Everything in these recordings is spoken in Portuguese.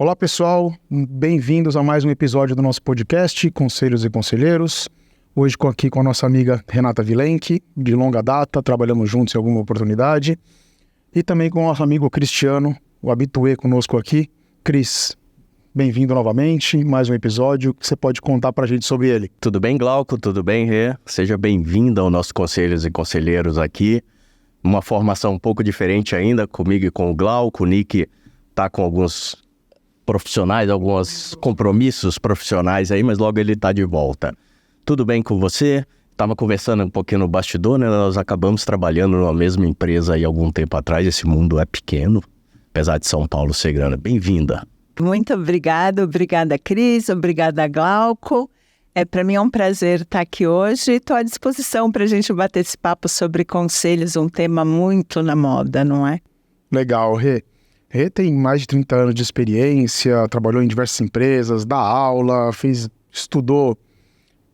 Olá pessoal, bem-vindos a mais um episódio do nosso podcast Conselhos e Conselheiros. Hoje aqui com a nossa amiga Renata Vilenque, de longa data, trabalhamos juntos em alguma oportunidade. E também com o nosso amigo Cristiano, o habituê conosco aqui. Cris, bem-vindo novamente, mais um episódio. O que você pode contar pra gente sobre ele? Tudo bem, Glauco? Tudo bem, Rê? Seja bem-vindo ao nosso Conselhos e Conselheiros aqui. Uma formação um pouco diferente ainda, comigo e com o Glauco. O Nick tá com alguns profissionais, alguns compromissos profissionais aí, mas logo ele tá de volta. Tudo bem com você? Tava conversando um pouquinho no bastidor, né? Nós acabamos trabalhando numa mesma empresa aí algum tempo atrás. Esse mundo é pequeno, apesar de São Paulo ser grande. Bem-vinda. Muito obrigada, Cris, obrigada, Glauco. Para mim é um prazer estar aqui hoje e estou à disposição para a gente bater esse papo sobre conselhos, um tema muito na moda, não é? Legal, Rê. Rê tem mais de 30 anos de experiência, trabalhou em diversas empresas, dá aula, estudou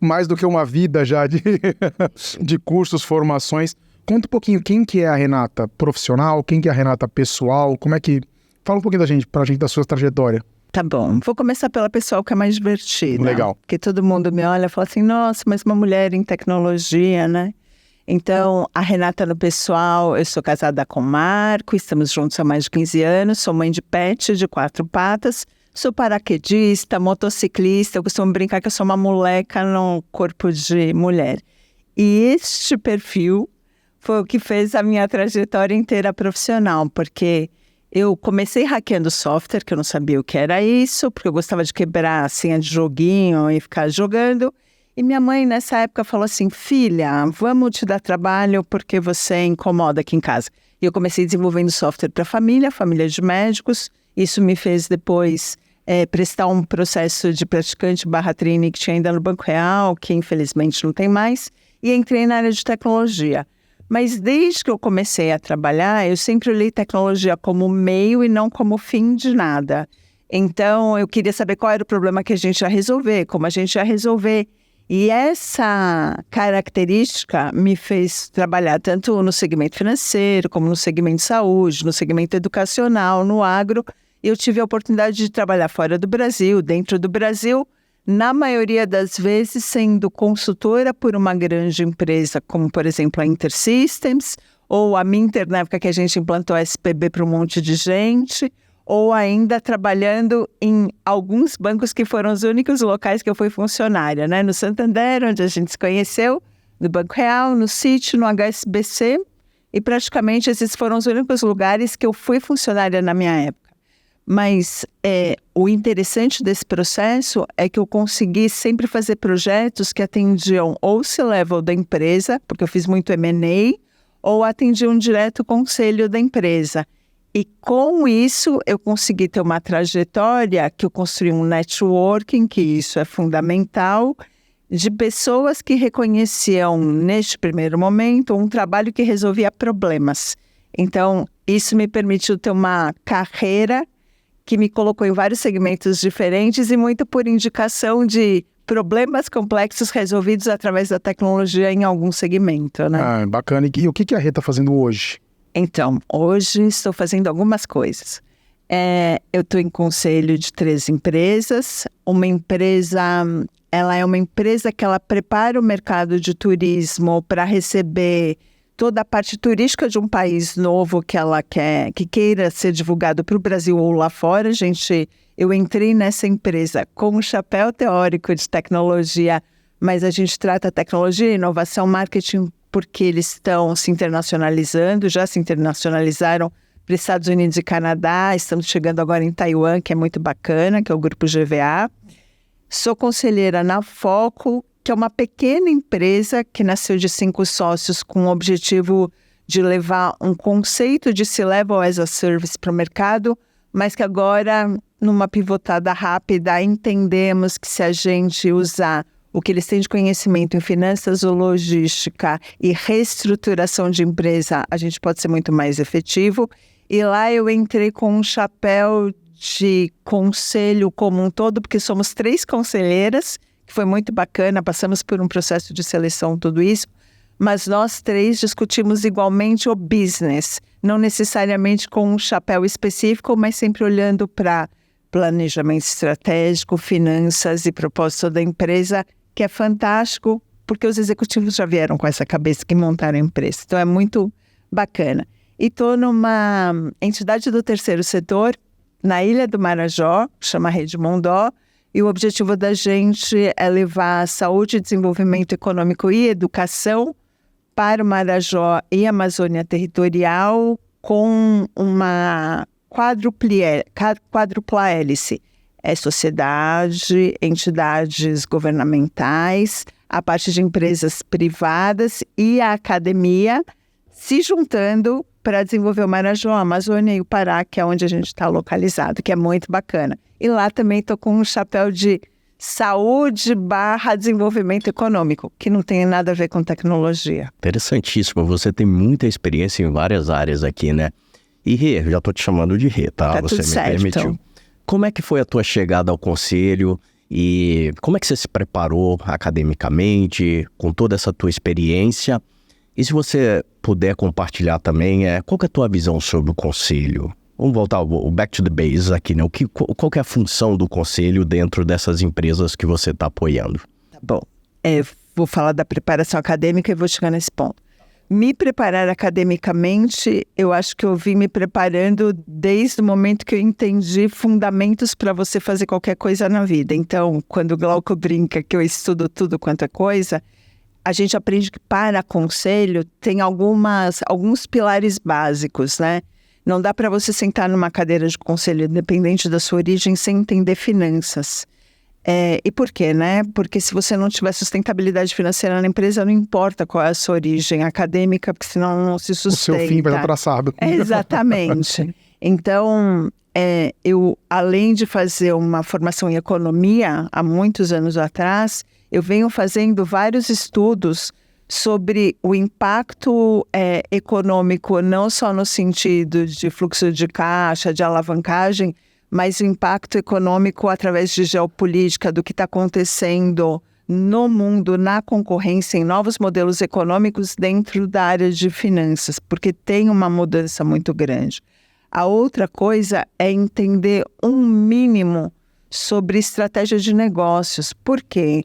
mais do que uma vida já de cursos, formações. Conta um pouquinho quem que é a Renata profissional, quem que é a Renata pessoal, como é que... Fala um pouquinho pra gente da sua trajetória. Tá bom, vou começar pela pessoal que é mais divertida. Legal. Porque todo mundo me olha e fala assim, nossa, mas uma mulher em tecnologia, né? Então, a Renata no pessoal, eu sou casada com o Marco, estamos juntos há mais de 15 anos, sou mãe de pet de 4 patas, sou paraquedista, motociclista, eu costumo brincar que eu sou uma moleca no corpo de mulher. E este perfil foi o que fez a minha trajetória inteira profissional, porque eu comecei hackeando software, que eu não sabia o que era isso, porque eu gostava de quebrar a senha de joguinho e ficar jogando. E minha mãe, nessa época, falou assim, filha, vamos te dar trabalho porque você incomoda aqui em casa. E eu comecei desenvolvendo software para família de médicos. Isso me fez depois prestar um processo de praticante /trainee que tinha ainda no Banco Real, que infelizmente não tem mais, e entrei na área de tecnologia. Mas desde que eu comecei a trabalhar, eu sempre olhei tecnologia como meio e não como fim de nada. Então, eu queria saber qual era o problema que a gente ia resolver, como a gente ia resolver. E essa característica me fez trabalhar tanto no segmento financeiro, como no segmento de saúde, no segmento educacional, no agro. Eu tive a oportunidade de trabalhar fora do Brasil, dentro do Brasil, na maioria das vezes sendo consultora por uma grande empresa, como por exemplo a InterSystems, ou a Minter, na época que a gente implantou a SPB para um monte de gente, ou ainda trabalhando em alguns bancos que foram os únicos locais que eu fui funcionária, né? No Santander, onde a gente se conheceu, no Banco Real, no Citi, no HSBC, e praticamente esses foram os únicos lugares que eu fui funcionária na minha época. Mas o interessante desse processo é que eu consegui sempre fazer projetos que atendiam ou o C-level da empresa, porque eu fiz muito M&A, ou atendiam direto o conselho da empresa. E com isso eu consegui ter uma trajetória que eu construí um networking, que isso é fundamental, de pessoas que reconheciam neste primeiro momento um trabalho que resolvia problemas. Então isso me permitiu ter uma carreira que me colocou em vários segmentos diferentes e muito por indicação de problemas complexos resolvidos através da tecnologia em algum segmento, né? Ah, bacana. E o que a Rê está fazendo hoje? Então, hoje estou fazendo algumas coisas. Eu estou em conselho de 3 empresas. Uma empresa, ela é uma empresa que ela prepara o mercado de turismo para receber toda a parte turística de um país novo que ela quer, que queira ser divulgado para o Brasil ou lá fora. Eu entrei nessa empresa com um chapéu teórico de tecnologia, mas a gente trata tecnologia, inovação, marketing, porque eles estão se internacionalizando, já se internacionalizaram para os Estados Unidos e Canadá, estamos chegando agora em Taiwan, que é muito bacana, que é o Grupo GVA. Sou conselheira na Foco, que é uma pequena empresa que nasceu de 5 sócios com o objetivo de levar um conceito de C-Level as a Service para o mercado, mas que agora, numa pivotada rápida, entendemos que se a gente usar o que eles têm de conhecimento em finanças ou logística e reestruturação de empresa, a gente pode ser muito mais efetivo. E lá eu entrei com um chapéu de conselho como um todo, porque somos 3 conselheiras, que foi muito bacana, passamos por um processo de seleção, tudo isso, mas nós 3 discutimos igualmente o business, não necessariamente com um chapéu específico, mas sempre olhando para planejamento estratégico, finanças e propósito da empresa, que é fantástico, porque os executivos já vieram com essa cabeça que montaram a empresa. Então, é muito bacana. E estou numa entidade do terceiro setor, na Ilha do Marajó, chama Rede Mondó, e o objetivo da gente é levar saúde, desenvolvimento econômico e educação para o Marajó e Amazônia Territorial com uma quádrupla hélice. É sociedade, entidades governamentais, a parte de empresas privadas e a academia se juntando para desenvolver o Marajó, a Amazônia e o Pará, que é onde a gente está localizado, que é muito bacana. E lá também estou com um chapéu de saúde / desenvolvimento econômico, que não tem nada a ver com tecnologia. Interessantíssimo, você tem muita experiência em várias áreas aqui, né? E Rê, já estou te chamando de Rê, tá? Tá Você tudo me certo. permitiu. Como é que foi a tua chegada ao conselho e como é que você se preparou academicamente, com toda essa tua experiência? E se você puder compartilhar também, qual que é a tua visão sobre o conselho? Vamos voltar o back to the base aqui, né? Qual que é a função do conselho dentro dessas empresas que você está apoiando? Tá bom. Vou falar da preparação acadêmica e vou chegar nesse ponto. Me preparar academicamente, eu acho que eu vim me preparando desde o momento que eu entendi fundamentos para você fazer qualquer coisa na vida. Então, quando o Glauco brinca que eu estudo tudo quanto é coisa, a gente aprende que para conselho tem alguns pilares básicos, né? Não dá para você sentar numa cadeira de conselho, independente da sua origem, sem entender finanças. E por quê, né? Porque se você não tiver sustentabilidade financeira na empresa, não importa qual é a sua origem acadêmica, porque senão não se sustenta. O seu fim vai estar traçado. Exatamente. Então, eu, além de fazer uma formação em economia, há muitos anos atrás, eu venho fazendo vários estudos sobre o impacto econômico, não só no sentido de fluxo de caixa, de alavancagem, mas o impacto econômico através de geopolítica, do que está acontecendo no mundo, na concorrência, em novos modelos econômicos dentro da área de finanças, porque tem uma mudança muito grande. A outra coisa é entender um mínimo sobre estratégia de negócios. Por quê?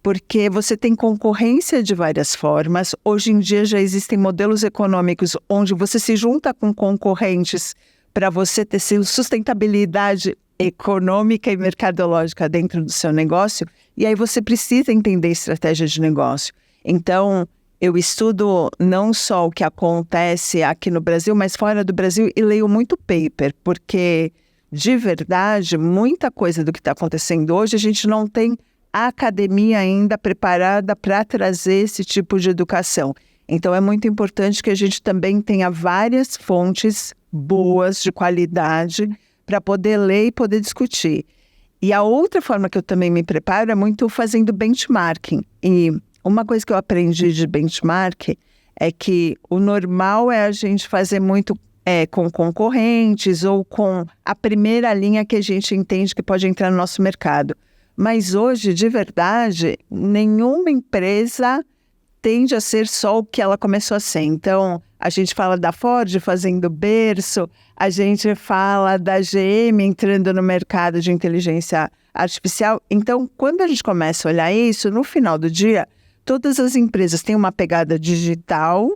Porque você tem concorrência de várias formas. Hoje em dia já existem modelos econômicos onde você se junta com concorrentes para você ter sustentabilidade econômica e mercadológica dentro do seu negócio, e aí você precisa entender estratégia de negócio. Então, eu estudo não só o que acontece aqui no Brasil, mas fora do Brasil, e leio muito paper, porque, de verdade, muita coisa do que está acontecendo hoje, a gente não tem a academia ainda preparada para trazer esse tipo de educação. Então, é muito importante que a gente também tenha várias fontes boas, de qualidade, para poder ler e poder discutir. E a outra forma que eu também me preparo é muito fazendo benchmarking. E uma coisa que eu aprendi de benchmark é que o normal é a gente fazer muito com concorrentes ou com a primeira linha que a gente entende que pode entrar no nosso mercado. Mas hoje, de verdade, nenhuma empresa tende a ser só o que ela começou a ser. Então, a gente fala da Ford fazendo berço, a gente fala da GM entrando no mercado de inteligência artificial. Então, quando a gente começa a olhar isso, no final do dia, todas as empresas têm uma pegada digital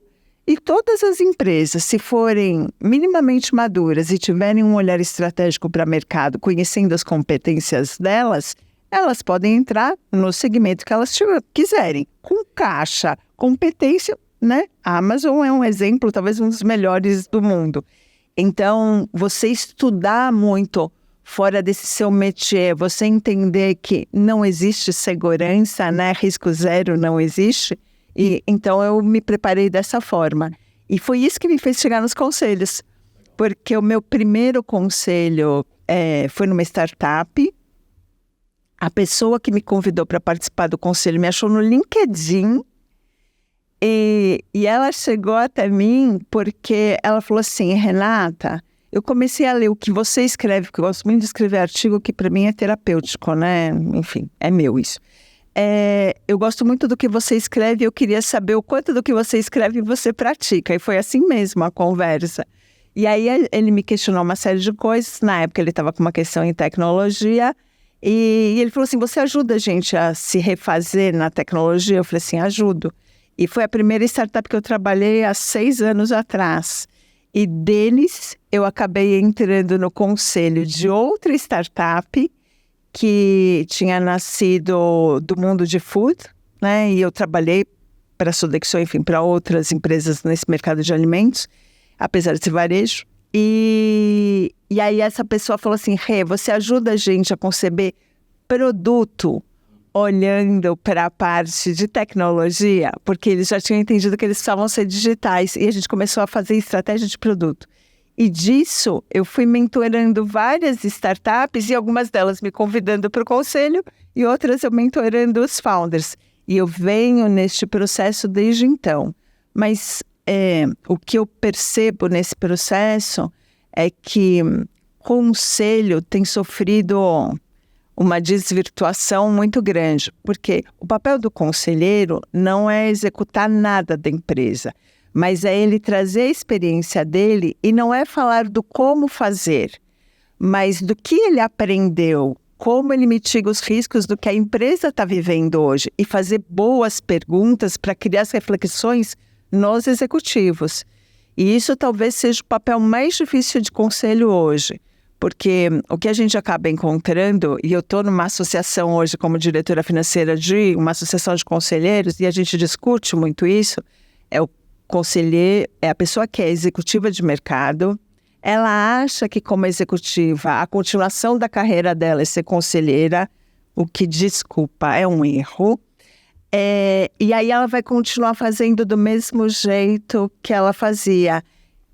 e todas as empresas, se forem minimamente maduras e tiverem um olhar estratégico para o mercado, conhecendo as competências delas, elas podem entrar no segmento que elas quiserem, com caixa, competência, né? A Amazon é um exemplo, talvez um dos melhores do mundo. Então, você estudar muito fora desse seu métier, você entender que não existe segurança, né? Risco zero não existe. E então, eu me preparei dessa forma. E foi isso que me fez chegar nos conselhos. Porque o meu primeiro conselho foi numa startup. A pessoa que me convidou para participar do conselho me achou no LinkedIn e ela chegou até mim porque ela falou assim: Renata, eu comecei a ler o que você escreve, porque eu gosto muito de escrever artigo que para mim é terapêutico, né? Enfim, é meu isso. Eu gosto muito do que você escreve e eu queria saber o quanto do que você escreve você pratica. E foi assim mesmo a conversa. E aí ele me questionou uma série de coisas. Na época ele estava com uma questão em tecnologia e ele falou assim, você ajuda a gente a se refazer na tecnologia? Eu falei assim, ajudo. E foi a primeira startup que eu trabalhei há 6 anos atrás. E deles eu acabei entrando no conselho de outra startup que tinha nascido do mundo de food, né? E eu trabalhei para a Sodexo, enfim, para outras empresas nesse mercado de alimentos, apesar de ser varejo. E aí essa pessoa falou assim, Rê, você ajuda a gente a conceber produto olhando para a parte de tecnologia? Porque eles já tinham entendido que eles precisavam ser digitais e a gente começou a fazer estratégia de produto. E disso eu fui mentorando várias startups e algumas delas me convidando para o conselho e outras eu mentorando os founders. E eu venho neste processo desde então. Mas o que eu percebo nesse processo é que conselho tem sofrido uma desvirtuação muito grande, porque o papel do conselheiro não é executar nada da empresa, mas é ele trazer a experiência dele e não é falar do como fazer, mas do que ele aprendeu, como ele mitiga os riscos do que a empresa está vivendo hoje e fazer boas perguntas para criar as reflexões nos executivos. E isso talvez seja o papel mais difícil de conselho hoje, porque o que a gente acaba encontrando, e eu estou numa associação hoje como diretora financeira de uma associação de conselheiros, e a gente discute muito isso, o conselheiro é a pessoa que é executiva de mercado, ela acha que como executiva, a continuação da carreira dela é ser conselheira, o que, desculpa, é um erro. E aí ela vai continuar fazendo do mesmo jeito que ela fazia.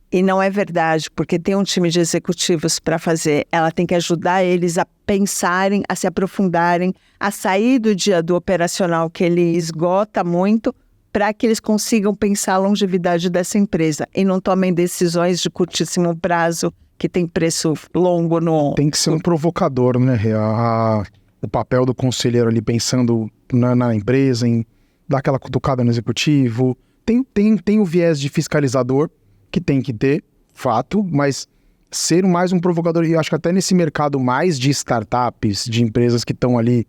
E não é verdade, porque tem um time de executivos para fazer. Ela tem que ajudar eles a pensarem, a se aprofundarem, a sair do dia do operacional que ele esgota muito, para que eles consigam pensar a longevidade dessa empresa e não tomem decisões de curtíssimo prazo que tem preço longo no... Tem que ser um provocador, né? O papel do conselheiro ali pensando na empresa, em dar aquela cutucada no executivo. Tem o viés de fiscalizador, que tem que ter, fato, mas ser mais um provocador. E eu acho que até nesse mercado mais de startups, de empresas que estão ali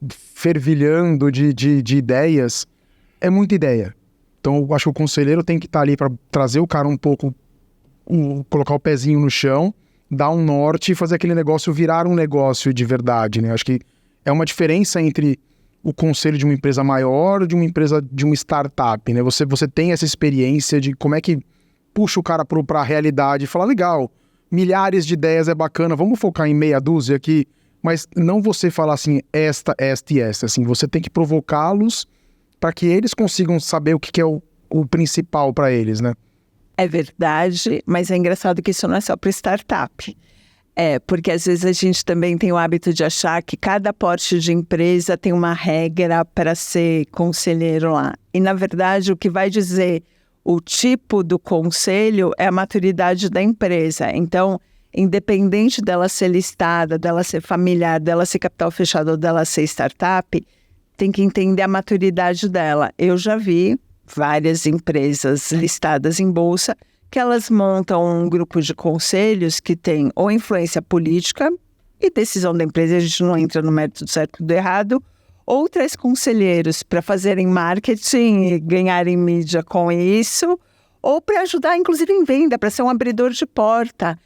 fervilhando de ideias, é muita ideia. Então eu acho que o conselheiro tem que estar ali para trazer o cara um pouco, colocar o pezinho no chão, dar um norte e fazer aquele negócio virar um negócio de verdade, né? Acho que é uma diferença entre o conselho de uma empresa maior, de uma empresa, de uma startup, né? Você tem essa experiência de como é que puxa o cara para a realidade e fala, legal, milhares de ideias é bacana, vamos focar em meia dúzia aqui, mas não você falar assim, esta e esta, assim, você tem que provocá-los para que eles consigam saber o que é o principal para eles, né? É verdade, mas é engraçado que isso não é só para startup. Porque às vezes a gente também tem o hábito de achar que cada porte de empresa tem uma regra para ser conselheiro lá. E, na verdade, o que vai dizer o tipo do conselho é a maturidade da empresa. Então, independente dela ser listada, dela ser familiar, dela ser capital fechado ou dela ser startup, tem que entender a maturidade dela. Eu já vi várias empresas listadas em bolsa que elas montam um grupo de conselhos que tem ou influência política e decisão da empresa, a gente não entra no mérito do certo e do errado, ou traz conselheiros para fazerem marketing e ganharem mídia com isso, ou para ajudar, inclusive, em venda, para ser um abridor de porta.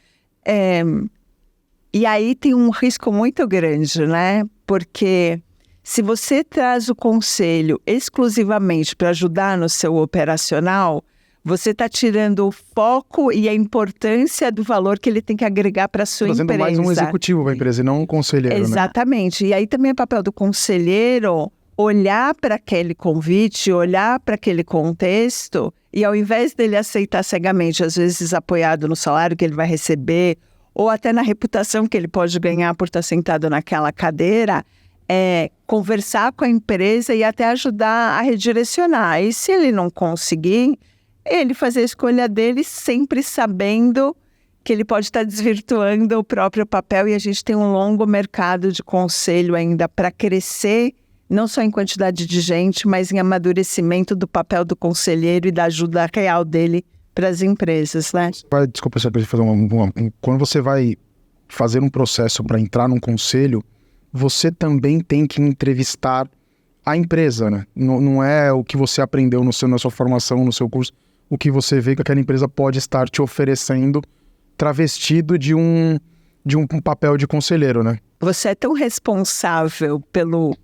E aí tem um risco muito grande, né? Porque se você traz o conselho exclusivamente para ajudar no seu operacional, você está tirando o foco e a importância do valor que ele tem que agregar para a sua empresa. Trazendo mais um executivo para a empresa e não um conselheiro, Exatamente. Né? E aí também é papel do conselheiro olhar para aquele convite, olhar para aquele contexto e ao invés dele aceitar cegamente, às vezes apoiado no salário que ele vai receber ou até na reputação que ele pode ganhar por estar sentado naquela cadeira, conversar com a empresa e até ajudar a redirecionar. E se ele não conseguir, ele fazer a escolha dele sempre sabendo que ele pode estar desvirtuando o próprio papel e a gente tem um longo mercado de conselho ainda para crescer, não só em quantidade de gente, mas em amadurecimento do papel do conselheiro e da ajuda real dele para as empresas, né? Desculpa, só para fazer quando você vai fazer um processo para entrar num conselho, você também tem que entrevistar a empresa, né? Não é o que você aprendeu na sua formação, no seu curso, o que você vê que aquela empresa pode estar te oferecendo travestido de um papel de conselheiro, né? Você é tão responsável pelo,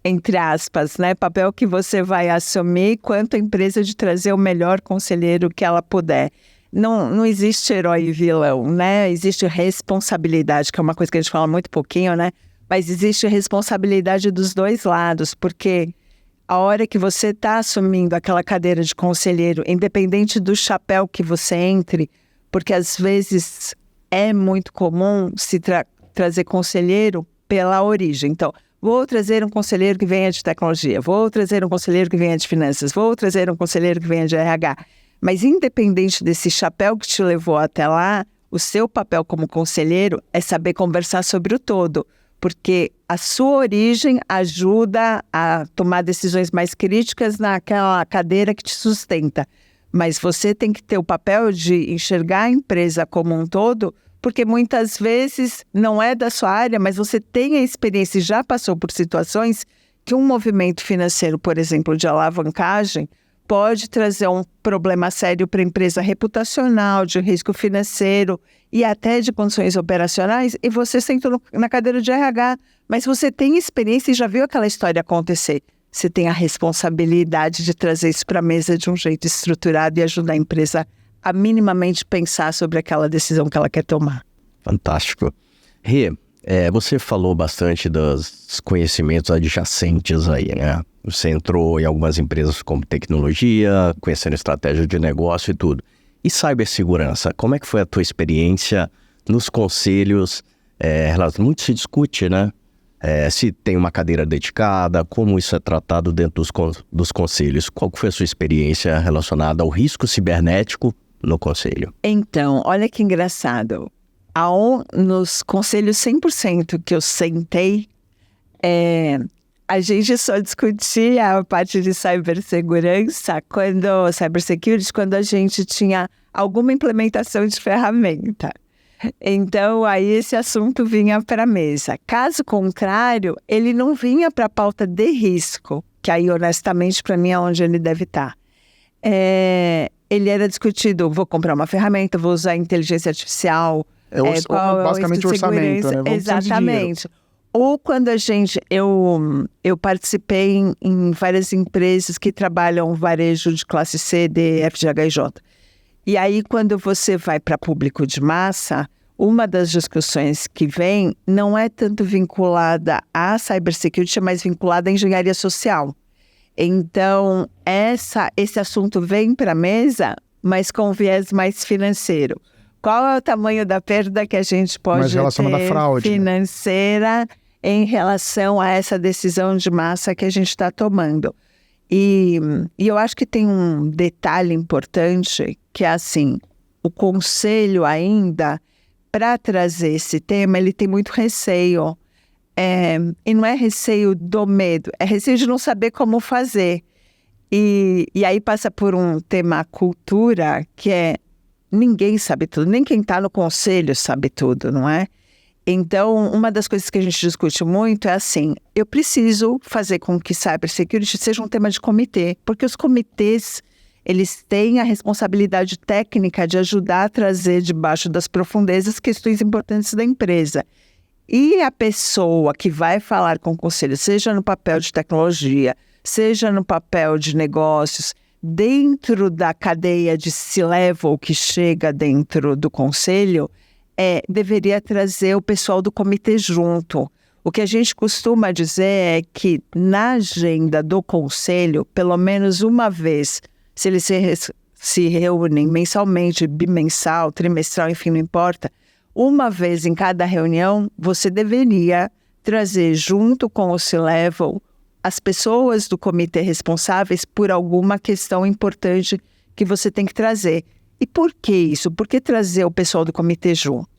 entre aspas, né, papel que você vai assumir quanto a empresa de trazer o melhor conselheiro que ela puder. Não existe herói e vilão, né? Existe responsabilidade, que é uma coisa que a gente fala muito pouquinho, né? Mas existe responsabilidade dos dois lados, porque a hora que você está assumindo aquela cadeira de conselheiro, independente do chapéu que você entre, porque às vezes é muito comum se trazer conselheiro pela origem. Então, vou trazer um conselheiro que venha de tecnologia, vou trazer um conselheiro que venha de finanças, vou trazer um conselheiro que venha de RH. Mas independente desse chapéu que te levou até lá, o seu papel como conselheiro é saber conversar sobre o todo, porque a sua origem ajuda a tomar decisões mais críticas naquela cadeira que te sustenta. Mas você tem que ter o papel de enxergar a empresa como um todo, porque muitas vezes não é da sua área, mas você tem a experiência e já passou por situações que um movimento financeiro, por exemplo, de alavancagem, pode trazer um problema sério para a empresa reputacional, de risco financeiro e até de condições operacionais, e você sentou na cadeira de RH, mas você tem experiência e já viu aquela história acontecer. Você tem a responsabilidade de trazer isso para a mesa de um jeito estruturado e ajudar a empresa a minimamente pensar sobre aquela decisão que ela quer tomar. Fantástico. Rê, você falou bastante dos conhecimentos adjacentes aí, né? Você entrou em algumas empresas como tecnologia, conhecendo estratégia de negócio e tudo. E cibersegurança, como é que foi a tua experiência nos conselhos? Muito se discute, né? Se tem uma cadeira dedicada, como isso é tratado dentro dos conselhos. Qual foi a sua experiência relacionada ao risco cibernético no conselho? Então, olha que engraçado. Nos conselhos 100% que eu sentei, a gente só discutia a parte de cibersegurança, cybersecurity, quando a gente tinha alguma implementação de ferramenta. Então, aí esse assunto vinha para a mesa. Caso contrário, ele não vinha para a pauta de risco, que aí, honestamente, para mim é onde ele deve estar. Ele era discutido, vou comprar uma ferramenta, vou usar inteligência artificial. Basicamente orçamento, né? Exatamente. Ou quando eu participei em várias empresas que trabalham varejo de classe C, D, F, G, H e J. E aí, quando você vai para público de massa, uma das discussões que vem não é tanto vinculada à cybersecurity, é mais vinculada à engenharia social. Então, esse assunto vem para a mesa, mas com viés mais financeiro. Qual é o tamanho da perda que a gente pode ter fraude, financeira em relação a essa decisão de massa que a gente está tomando? E eu acho que tem um detalhe importante, que é assim, o conselho ainda, para trazer esse tema, ele tem muito receio. E não é receio do medo, é receio de não saber como fazer. E aí passa por um tema cultura, que é ninguém sabe tudo, nem quem está no conselho sabe tudo, não é? Então, uma das coisas que a gente discute muito é assim, eu preciso fazer com que cybersecurity seja um tema de comitê, porque os comitês, eles têm a responsabilidade técnica de ajudar a trazer debaixo das profundezas questões importantes da empresa. E a pessoa que vai falar com o conselho, seja no papel de tecnologia, seja no papel de negócios, dentro da cadeia de C-level que chega dentro do conselho, deveria trazer o pessoal do comitê junto. O que a gente costuma dizer é que na agenda do conselho, pelo menos uma vez, se eles se reúnem mensalmente, bimensal, trimestral, enfim, não importa, uma vez em cada reunião, você deveria trazer junto com o C-level as pessoas do comitê responsáveis por alguma questão importante que você tem que trazer. E por que isso? Por que trazer o pessoal do comitê junto?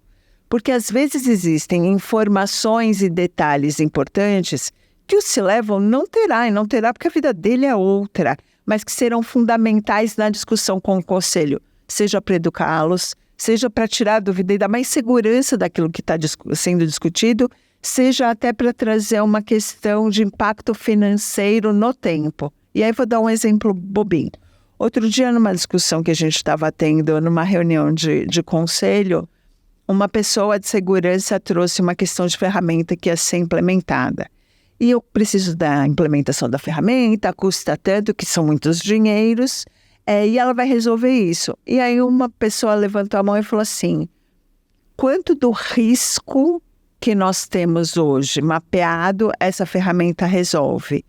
Porque às vezes existem informações e detalhes importantes que o C-level não terá, e não terá porque a vida dele é outra, mas que serão fundamentais na discussão com o conselho. seja para educá-los, seja para tirar dúvida e dar mais segurança daquilo que está sendo discutido, seja até para trazer uma questão de impacto financeiro no tempo. E aí vou dar um exemplo bobinho. Outro dia, numa discussão que a gente estava tendo, numa reunião de conselho, uma pessoa de segurança trouxe uma questão de ferramenta que ia ser implementada. E eu preciso da implementação da ferramenta, custa tanto, que são muitos dinheiros, e ela vai resolver isso. E aí uma pessoa levantou a mão e falou assim, quanto do risco que nós temos hoje mapeado essa ferramenta resolve?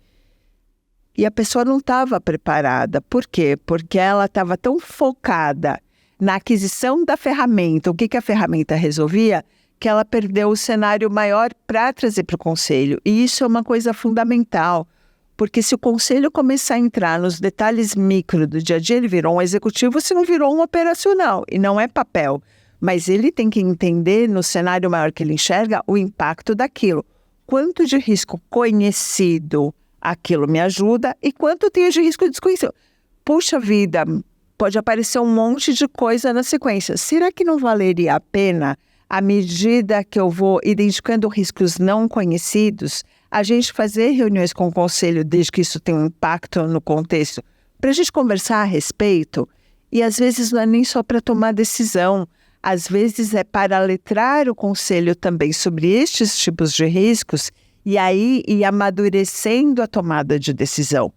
E a pessoa não estava preparada. Por quê? Porque ela estava tão focada na aquisição da ferramenta, o que a ferramenta resolvia, que ela perdeu o cenário maior para trazer para o conselho. E isso é uma coisa fundamental, porque se o conselho começar a entrar nos detalhes micro do dia a dia, ele virou um executivo, se não virou um operacional, e não é papel. Mas ele tem que entender, no cenário maior que ele enxerga, o impacto daquilo. Quanto de risco conhecido aquilo me ajuda e quanto tem de risco desconhecido. Puxa vida, pode aparecer um monte de coisa na sequência. Será que não valeria a pena, à medida que eu vou identificando riscos não conhecidos, a gente fazer reuniões com o conselho, desde que isso tenha um impacto no contexto, para a gente conversar a respeito? E às vezes não é nem só para tomar decisão, às vezes é para letrar o conselho também sobre estes tipos de riscos e aí ir amadurecendo a tomada de decisão.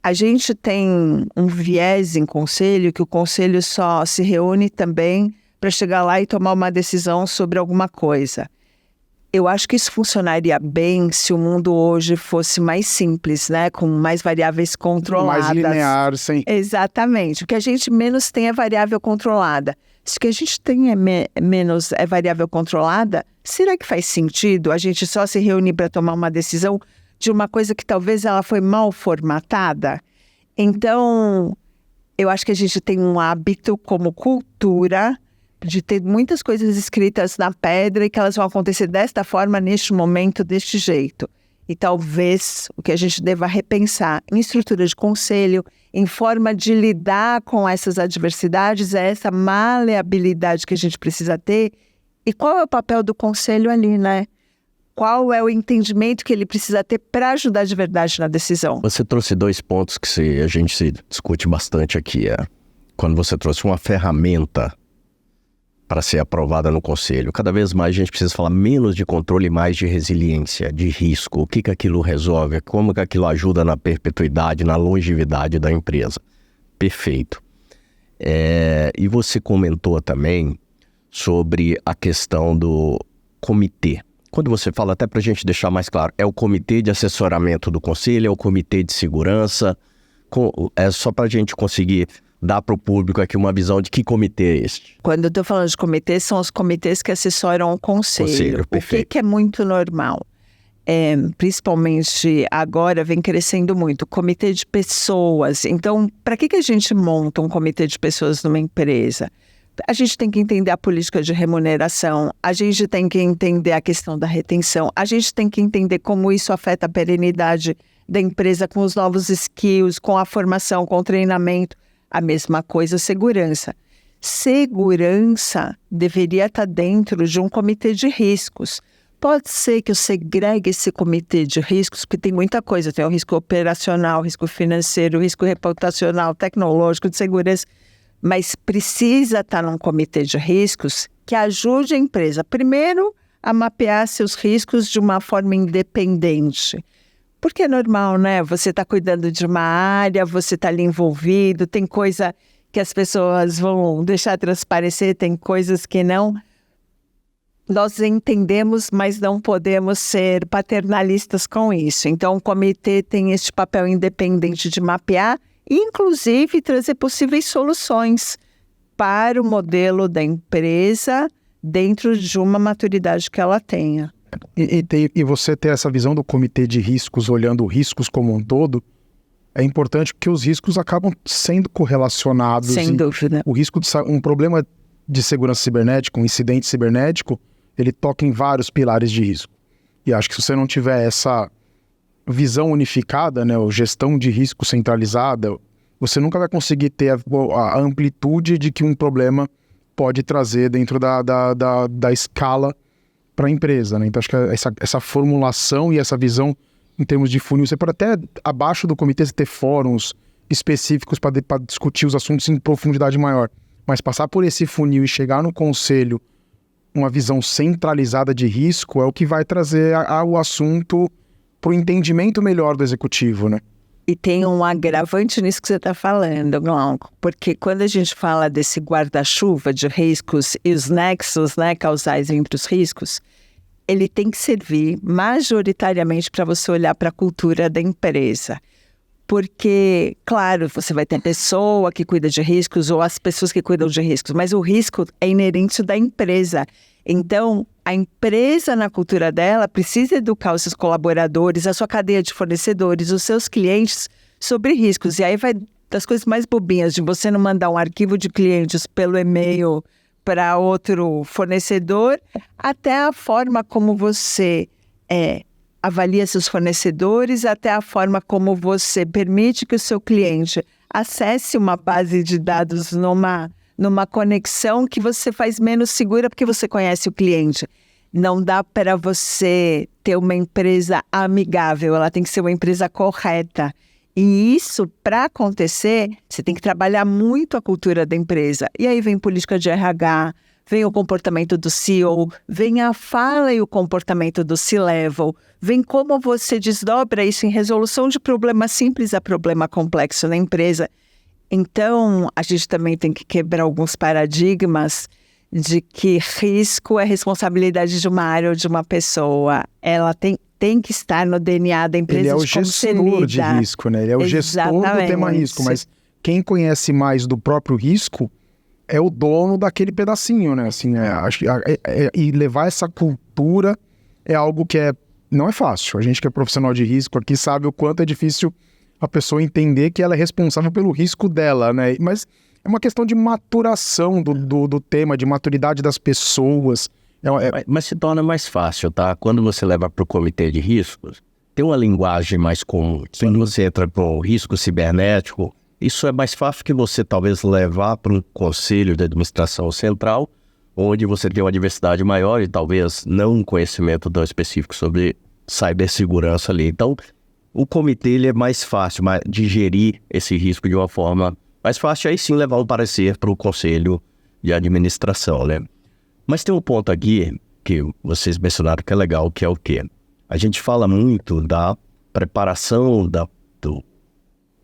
A gente tem um viés em conselho, que o conselho só se reúne também para chegar lá e tomar uma decisão sobre alguma coisa. Eu acho que isso funcionaria bem se o mundo hoje fosse mais simples, né? Com mais variáveis controladas. Mais linear, sim. Exatamente. O que a gente menos tem é variável controlada. Se o que a gente tem menos é variável controlada, será que faz sentido a gente só se reunir para tomar uma decisão de uma coisa que talvez ela foi mal formatada? Então, eu acho que a gente tem um hábito como cultura de ter muitas coisas escritas na pedra e que elas vão acontecer desta forma, neste momento, deste jeito. E talvez o que a gente deva repensar em estrutura de conselho, em forma de lidar com essas adversidades, é essa maleabilidade que a gente precisa ter. E qual é o papel do conselho ali, né? Qual é o entendimento que ele precisa ter para ajudar de verdade na decisão? Você trouxe 2 pontos que a gente se discute bastante aqui. Quando você trouxe uma ferramenta para ser aprovada no conselho. Cada vez mais a gente precisa falar menos de controle e mais de resiliência, de risco. O que aquilo resolve, como que aquilo ajuda na perpetuidade, na longevidade da empresa. Perfeito. E você comentou também sobre a questão do comitê. Quando você fala, até para a gente deixar mais claro, é o comitê de assessoramento do conselho, é o comitê de segurança, é só para a gente conseguir dar para o público aqui uma visão de que comitê é este. Quando eu estou falando de comitê, são os comitês que assessoram o conselho. O que é muito normal. Principalmente agora vem crescendo muito, comitê de pessoas. Então, para que a gente monta um comitê de pessoas numa empresa? A gente tem que entender a política de remuneração, a gente tem que entender a questão da retenção, a gente tem que entender como isso afeta a perenidade da empresa com os novos skills, com a formação, com o treinamento. A mesma coisa, segurança. Segurança deveria estar dentro de um comitê de riscos. Pode ser que eu segregue esse comitê de riscos, porque tem muita coisa. Tem o risco operacional, o risco financeiro, o risco reputacional, tecnológico, de segurança. Mas precisa estar num comitê de riscos que ajude a empresa, primeiro, a mapear seus riscos de uma forma independente. Porque é normal, né? Você está cuidando de uma área, você está ali envolvido, tem coisa que as pessoas vão deixar transparecer, tem coisas que não. Nós entendemos, mas não podemos ser paternalistas com isso. Então, o comitê tem este papel independente de mapear e, inclusive, trazer possíveis soluções para o modelo da empresa dentro de uma maturidade que ela tenha. E você ter essa visão do comitê de riscos, olhando riscos como um todo, é importante porque os riscos acabam sendo correlacionados. Sem dúvida. O risco de um problema de segurança cibernética, um incidente cibernético, ele toca em vários pilares de risco. E acho que se você não tiver essa visão unificada, né, ou gestão de risco centralizada, você nunca vai conseguir ter a amplitude de que um problema pode trazer dentro da escala para a empresa, né? Então, acho que essa formulação e essa visão em termos de funil, você pode até, abaixo do comitê, você ter fóruns específicos para discutir os assuntos em profundidade maior. Mas passar por esse funil e chegar no conselho uma visão centralizada de risco é o que vai trazer o assunto para o entendimento melhor do executivo, né? E tem um agravante nisso que você está falando, Glauco, porque quando a gente fala desse guarda-chuva de riscos e os nexos, né, causais entre os riscos, ele tem que servir majoritariamente para você olhar para a cultura da empresa. Porque, claro, você vai ter pessoa que cuida de riscos ou as pessoas que cuidam de riscos, mas o risco é inerente da empresa. Então, a empresa, na cultura dela, precisa educar os seus colaboradores, a sua cadeia de fornecedores, os seus clientes sobre riscos. E aí vai das coisas mais bobinhas, de você não mandar um arquivo de clientes pelo e-mail para outro fornecedor, até a forma como você avalia seus fornecedores, até a forma como você permite que o seu cliente acesse uma base de dados numa conexão que você faz menos segura porque você conhece o cliente. Não dá para você ter uma empresa amigável, ela tem que ser uma empresa correta. E isso, para acontecer, você tem que trabalhar muito a cultura da empresa. E aí vem política de RH, vem o comportamento do CEO, vem a fala e o comportamento do C-Level, vem como você desdobra isso em resolução de problema simples a problema complexo na empresa. Então, a gente também tem que quebrar alguns paradigmas de que risco é responsabilidade de uma área ou de uma pessoa. Ela tem que estar no DNA da empresa. Ele é o gestor de risco, né? Ele é o gestor do tema risco, mas quem conhece mais do próprio risco é o dono daquele pedacinho, né? Assim, e levar essa cultura é algo que não é fácil. A gente que é profissional de risco aqui sabe o quanto é difícil a pessoa entender que ela é responsável pelo risco dela, né? Mas é uma questão de maturação do tema, de maturidade das pessoas. Mas se torna mais fácil, tá? Quando você leva para o comitê de riscos, tem uma linguagem mais comum. Quando você entra com o risco cibernético, isso é mais fácil que você talvez levar para um conselho de administração central, onde você tem uma diversidade maior e talvez não um conhecimento tão específico sobre cibersegurança ali. Então, o comitê ele é mais fácil de gerir esse risco de uma forma mais fácil, aí sim levar um parecer para o conselho de administração, né? Mas tem um ponto aqui que vocês mencionaram que é legal, que é o quê? A gente fala muito da preparação do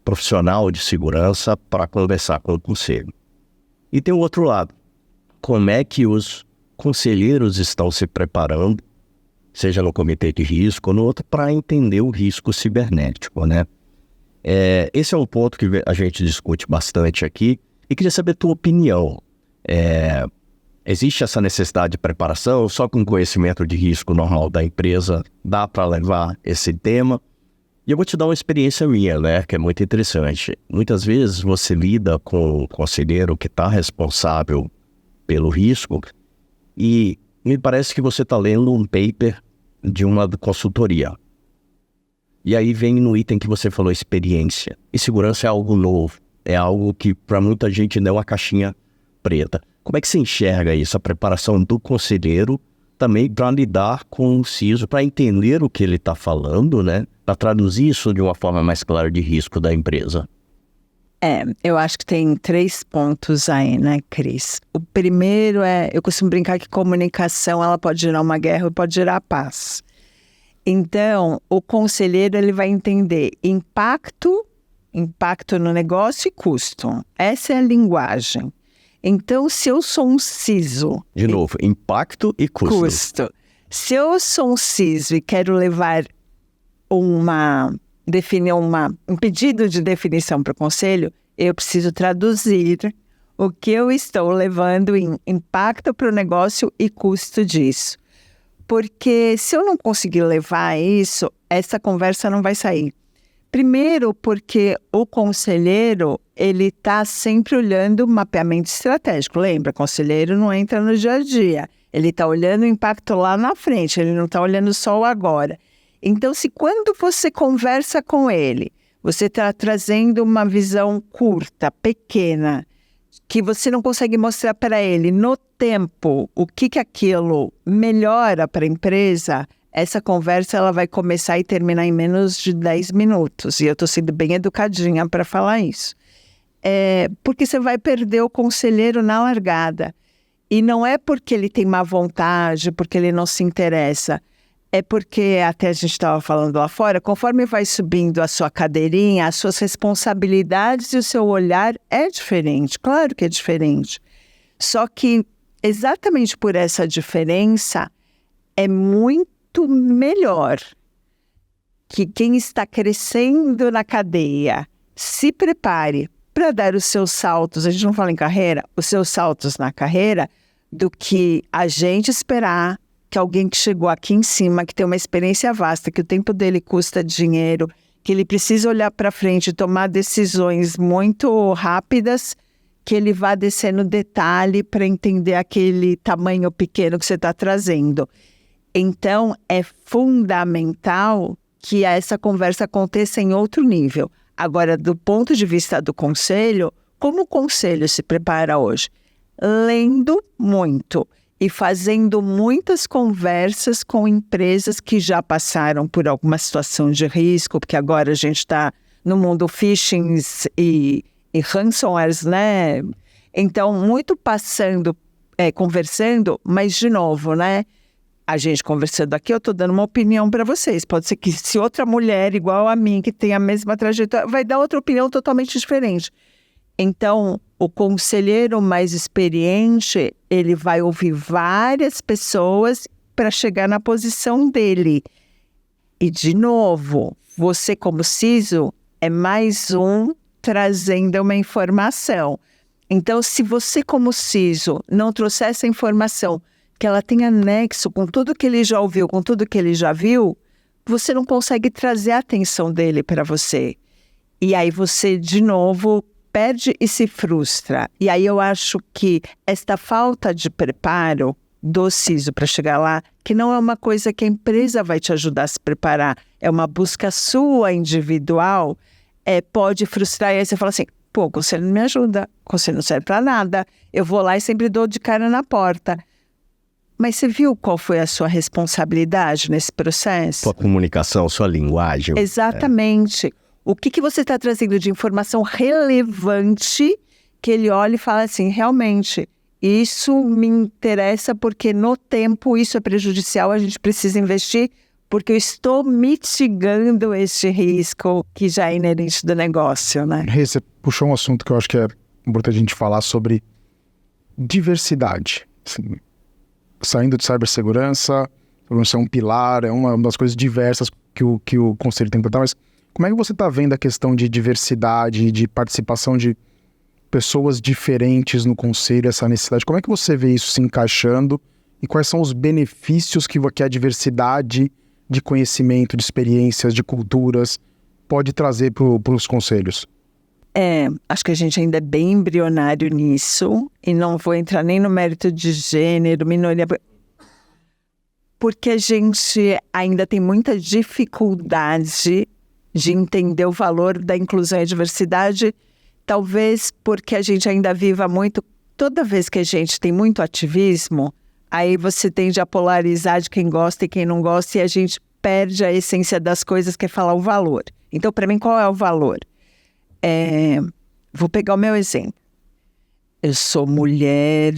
profissional de segurança para conversar com o conselho. E tem o outro lado. Como é que os conselheiros estão se preparando, seja no comitê de risco ou no outro, para entender o risco cibernético, né? Esse é um ponto que a gente discute bastante aqui e queria saber a tua opinião. Existe essa necessidade de preparação? Só com conhecimento de risco normal da empresa dá para levar esse tema? E eu vou te dar uma experiência minha, né, que é muito interessante. Muitas vezes você lida com o conselheiro que está responsável pelo risco e me parece que você está lendo um paper de uma consultoria. E aí vem no item que você falou, experiência. E segurança é algo novo, é algo que para muita gente não é uma caixinha preta. Como é que você enxerga isso, a preparação do conselheiro também para lidar com o CISO, para entender o que ele está falando, né? Para traduzir isso de uma forma mais clara de risco da empresa? Eu acho que tem 3 pontos aí, né, Cris? O primeiro eu costumo brincar que comunicação, ela pode gerar uma guerra ou pode gerar paz. Então, o conselheiro, ele vai entender impacto no negócio e custo. Essa é a linguagem. Então, se eu sou um CISO... De novo, impacto e custo. Se eu sou um CISO e quero levar definir um pedido de definição para o conselho, eu preciso traduzir o que eu estou levando em impacto para o negócio e custo disso. Porque se eu não conseguir levar isso, essa conversa não vai sair. Primeiro, porque o conselheiro, ele está sempre olhando o mapeamento estratégico. Lembra, conselheiro não entra no dia a dia. Ele está olhando o impacto lá na frente, ele não está olhando só o agora. Então, se quando você conversa com ele, Você está trazendo uma visão curta, pequena, que você não consegue mostrar para ele no tempo o que aquilo melhora para a empresa. Essa conversa ela vai começar e terminar em menos de 10 minutos. E eu estou sendo bem educadinha para falar isso. Porque você vai perder o conselheiro na largada. E não é porque ele tem má vontade, porque ele não se interessa. É porque, até a gente estava falando lá fora, conforme vai subindo a sua cadeirinha, as suas responsabilidades e o seu olhar é diferente. Claro que é diferente. Só que, exatamente por essa diferença, é muito melhor que quem está crescendo na cadeia se prepare para dar os seus saltos, a gente não fala em carreira, os seus saltos na carreira, do que a gente esperar que alguém que chegou aqui em cima, que tem uma experiência vasta, que o tempo dele custa dinheiro, que ele precisa olhar para frente e tomar decisões muito rápidas, que ele vá descer no detalhe para entender aquele tamanho pequeno que você está trazendo. Então, é fundamental que essa conversa aconteça em outro nível. Agora, do ponto de vista do conselho, como o conselho se prepara hoje? Lendo muito e fazendo muitas conversas com empresas que já passaram por alguma situação de risco, porque agora a gente está no mundo phishing e ransomwares, né? Então, muito passando, conversando, mas de novo, né? A gente conversando aqui, eu estou dando uma opinião para vocês. Pode ser que se outra mulher igual a mim, que tem a mesma trajetória, vai dar outra opinião totalmente diferente. Então, o conselheiro mais experiente, ele vai ouvir várias pessoas para chegar na posição dele. E, de novo, você como CISO é mais um trazendo uma informação. Então, se você como CISO não trouxer essa informação, que ela tem anexo com tudo que ele já ouviu, com tudo que ele já viu, você não consegue trazer a atenção dele para você. E aí você, de novo, perde e se frustra. E aí eu acho que esta falta de preparo do CISO para chegar lá, que não é uma coisa que a empresa vai te ajudar a se preparar, é uma busca sua individual, pode frustrar. E aí você fala assim, pô, o conselho não me ajuda, o conselho não serve para nada, eu vou lá e sempre dou de cara na porta. Mas você viu qual foi a sua responsabilidade nesse processo? Sua comunicação, sua linguagem. Exatamente. O que você está trazendo de informação relevante que ele olha e fala assim, realmente, isso me interessa porque no tempo isso é prejudicial, a gente precisa investir porque eu estou mitigando esse risco que já é inerente do negócio, né? Você puxou um assunto que eu acho que é importante a gente falar sobre diversidade. Assim, saindo de cibersegurança, isso é um pilar, é uma das coisas diversas que o conselho tem que tratar, mas como é que você está vendo a questão de diversidade, de participação de pessoas diferentes no conselho, essa necessidade? Como é que você vê isso se encaixando e quais são os benefícios que a diversidade de conhecimento, de experiências, de culturas pode trazer para os conselhos? Acho que a gente ainda é bem embrionário nisso e não vou entrar nem no mérito de gênero, minoria, porque a gente ainda tem muita dificuldade de entender o valor da inclusão e diversidade, talvez porque a gente ainda viva muito, toda vez que a gente tem muito ativismo, aí você tende a polarizar de quem gosta e quem não gosta e a gente perde a essência das coisas, que é falar o valor. Então, para mim, qual é o valor? Vou pegar o meu exemplo. Eu sou mulher,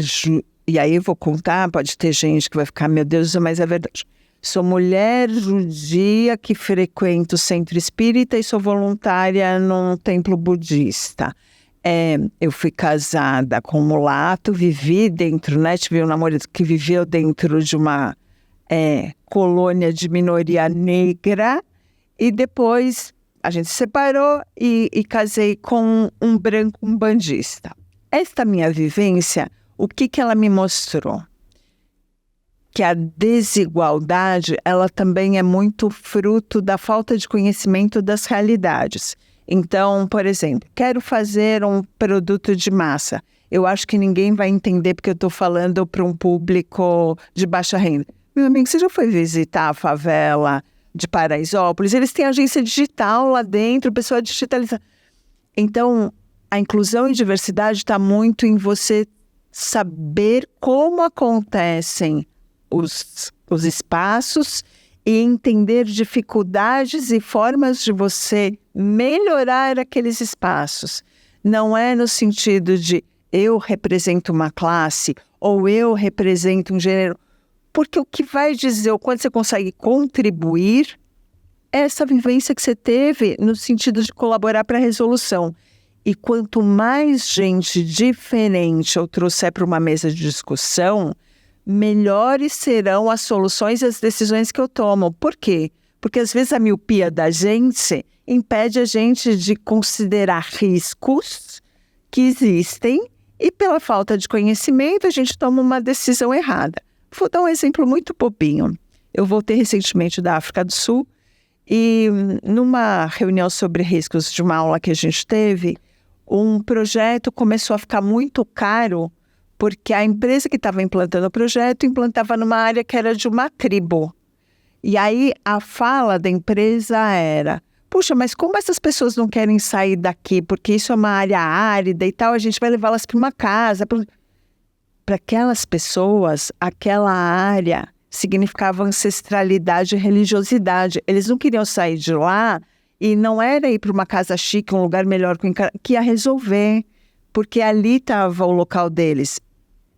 e aí eu vou contar, pode ter gente que vai ficar, meu Deus, mas é verdade. Sou mulher judia que frequento o centro espírita e sou voluntária num templo budista. Eu fui casada com um mulato, vivi dentro, né? Tive um namorado que viveu dentro de uma colônia de minoria negra e depois a gente se separou e casei com um branco umbandista. Esta minha vivência, o que ela me mostrou? Que a desigualdade, ela também é muito fruto da falta de conhecimento das realidades. Então, por exemplo, quero fazer um produto de massa. Eu acho que ninguém vai entender porque eu estou falando para um público de baixa renda. Meu amigo, você já foi visitar a favela de Paraisópolis, eles têm agência digital lá dentro, o pessoal digitaliza. Então, a inclusão e diversidade está muito em você saber como acontecem os espaços e entender dificuldades e formas de você melhorar aqueles espaços. Não é no sentido de eu represento uma classe ou eu represento um gênero, porque o que vai dizer o quanto você consegue contribuir é essa vivência que você teve no sentido de colaborar para a resolução. E quanto mais gente diferente eu trouxer para uma mesa de discussão, melhores serão as soluções e as decisões que eu tomo. Por quê? Porque às vezes a miopia da gente impede a gente de considerar riscos que existem e pela falta de conhecimento a gente toma uma decisão errada. Vou dar um exemplo muito bobinho. Eu voltei recentemente da África do Sul e numa reunião sobre riscos de uma aula que a gente teve, um projeto começou a ficar muito caro porque a empresa que estava implantando o projeto implantava numa área que era de uma tribo. E aí a fala da empresa era: puxa, mas como essas pessoas não querem sair daqui, porque isso é uma área árida e tal, a gente vai levá-las para uma casa. Para aquelas pessoas, aquela área significava ancestralidade e religiosidade. Eles não queriam sair de lá e não era ir para uma casa chique, um lugar melhor que ia resolver, porque ali estava o local deles.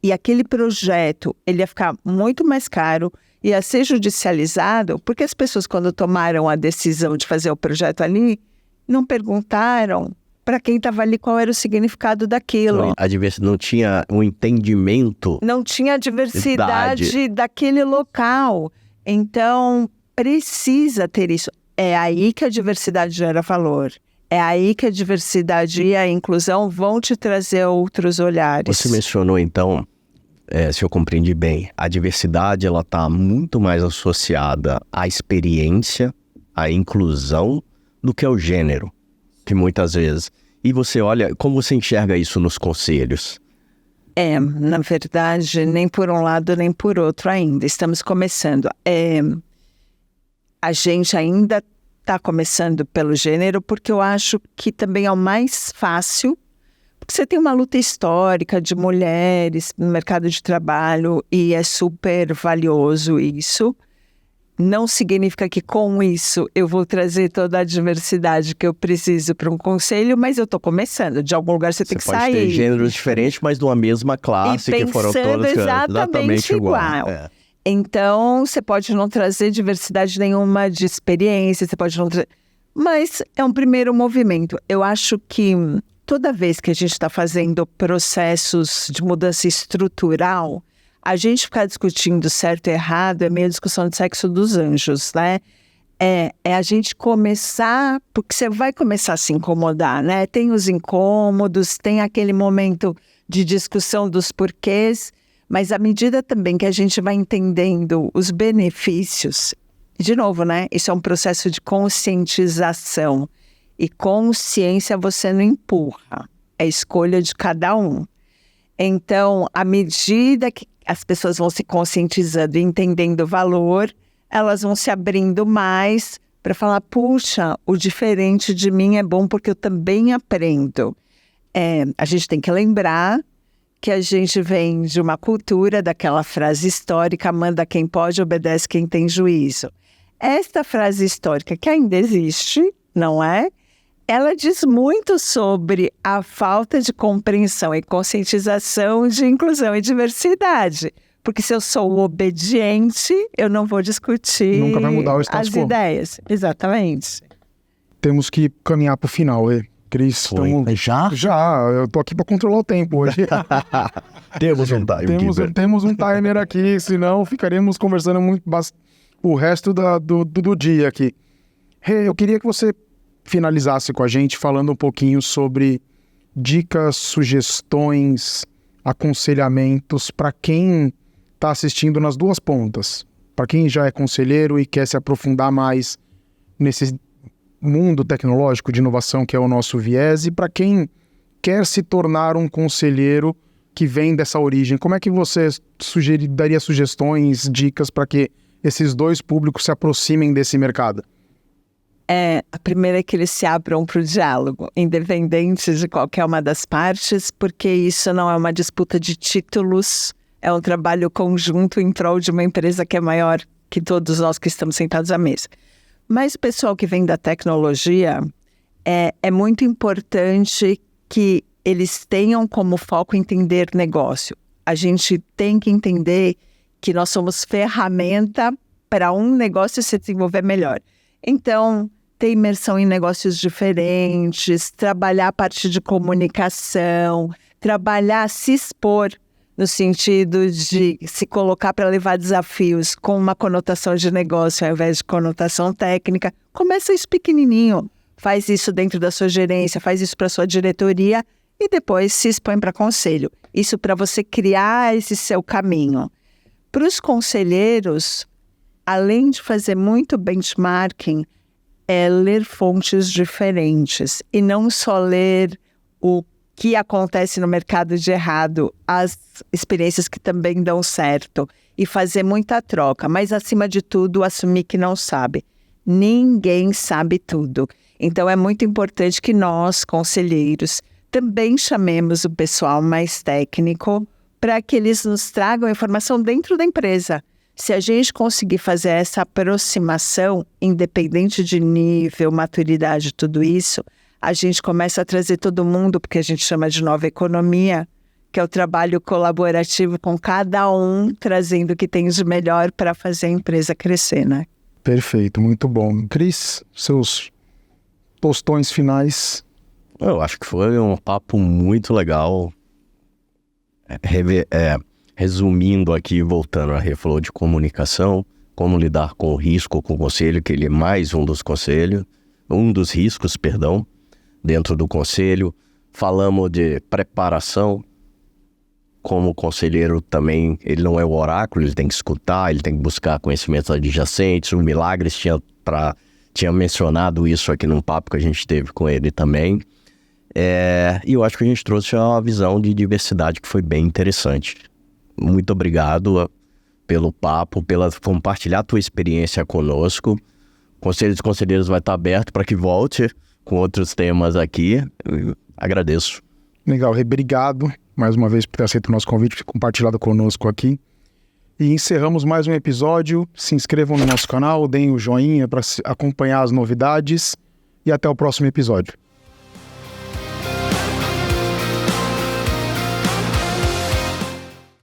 E aquele projeto, ele ia ficar muito mais caro, ia ser judicializado, porque as pessoas, quando tomaram a decisão de fazer o projeto ali, não perguntaram para quem estava ali qual era o significado daquilo. A diversidade não tinha um entendimento. Não tinha a diversidade daquele local. Então, precisa ter isso. É aí que a diversidade gera valor. É aí que a diversidade e a inclusão vão te trazer outros olhares. Você mencionou, então, se eu compreendi bem, a diversidade ela está muito mais associada à experiência, à inclusão, do que ao gênero, que muitas vezes... E você olha, como você enxerga isso nos conselhos? Na verdade, nem por um lado nem por outro ainda. Estamos começando. A gente ainda está começando pelo gênero, porque eu acho que também é o mais fácil, porque você tem uma luta histórica de mulheres no mercado de trabalho e é super valioso isso. Não significa que com isso eu vou trazer toda a diversidade que eu preciso para um conselho, mas eu estou começando. De algum lugar você tem que sair. Você pode ter gêneros diferentes, mas de uma mesma classe, que foram todas exatamente igual. Então, você pode não trazer diversidade nenhuma de experiência, você pode não trazer... Mas é um primeiro movimento. Eu acho que toda vez que a gente está fazendo processos de mudança estrutural, a gente ficar discutindo certo e errado é meio discussão de sexo dos anjos, né? É a gente começar, porque você vai começar a se incomodar, né? Tem os incômodos, tem aquele momento de discussão dos porquês, mas à medida também que a gente vai entendendo os benefícios, de novo, né? Isso é um processo de conscientização. E consciência você não empurra, é escolha de cada um. Então, à medida que as pessoas vão se conscientizando e entendendo o valor, elas vão se abrindo mais para falar, puxa, o diferente de mim é bom porque eu também aprendo. A gente tem que lembrar que a gente vem de uma cultura daquela frase histórica, manda quem pode, obedece quem tem juízo. Esta frase histórica, que ainda existe, não é? Ela diz muito sobre a falta de compreensão e conscientização de inclusão e diversidade. Porque se eu sou obediente, eu não vou discutir Nunca vai mudar o status as quo. ideias. Exatamente. Temos que caminhar para o final, Cris. Já? Já, eu tô aqui para controlar o tempo hoje. Temos um time. Temos um timer aqui, senão ficaremos conversando muito o resto do dia aqui. Eu queria que você finalizasse com a gente falando um pouquinho sobre dicas, sugestões, aconselhamentos para quem está assistindo nas duas pontas. Para quem já é conselheiro e quer se aprofundar mais nesse mundo tecnológico de inovação que é o nosso viés, e para quem quer se tornar um conselheiro que vem dessa origem. Como é que você daria sugestões, dicas para que esses dois públicos se aproximem desse mercado? A primeira é que eles se abram para o diálogo, independente de qualquer uma das partes, porque isso não é uma disputa de títulos, é um trabalho conjunto em prol de uma empresa que é maior que todos nós que estamos sentados à mesa. Mas o pessoal que vem da tecnologia, é muito importante que eles tenham como foco entender negócio. A gente tem que entender que nós somos ferramenta para um negócio se desenvolver melhor. Então, ter imersão em negócios diferentes, trabalhar a parte de comunicação, trabalhar, se expor, no sentido de se colocar para levar desafios com uma conotação de negócio ao invés de conotação técnica. Começa isso pequenininho, faz isso dentro da sua gerência, faz isso para a sua diretoria e depois se expõe para conselho. Isso para você criar esse seu caminho. Para os conselheiros, além de fazer muito benchmarking, é ler fontes diferentes e não só ler o que acontece no mercado de errado, as experiências que também dão certo e fazer muita troca, mas acima de tudo assumir que não sabe. Ninguém sabe tudo. Então é muito importante que nós, conselheiros, também chamemos o pessoal mais técnico para que eles nos tragam informação dentro da empresa. Se a gente conseguir fazer essa aproximação, independente de nível, maturidade, tudo isso, a gente começa a trazer todo mundo, porque a gente chama de nova economia, que é o trabalho colaborativo com cada um, trazendo o que tem de melhor para fazer a empresa crescer, né? Perfeito, muito bom. Cris, seus tostões finais. Eu acho que foi um papo muito legal. Resumindo aqui, voltando a Rê falou de comunicação, como lidar com o risco, com o conselho, que ele é mais um dos riscos, dentro do conselho. Falamos de preparação, como o conselheiro também, ele não é o oráculo, ele tem que escutar, ele tem que buscar conhecimentos adjacentes. O Milagres tinha mencionado isso aqui num papo que a gente teve com ele também. E eu acho que a gente trouxe uma visão de diversidade que foi bem interessante. Muito obrigado pelo papo, pela compartilhar a tua experiência conosco. Conselho dos Conselheiros vai estar aberto para que volte com outros temas aqui. Eu agradeço. Legal, obrigado mais uma vez por ter aceito o nosso convite e compartilhado conosco aqui. E encerramos mais um episódio. Se inscrevam no nosso canal, deem o joinha para acompanhar as novidades e até o próximo episódio.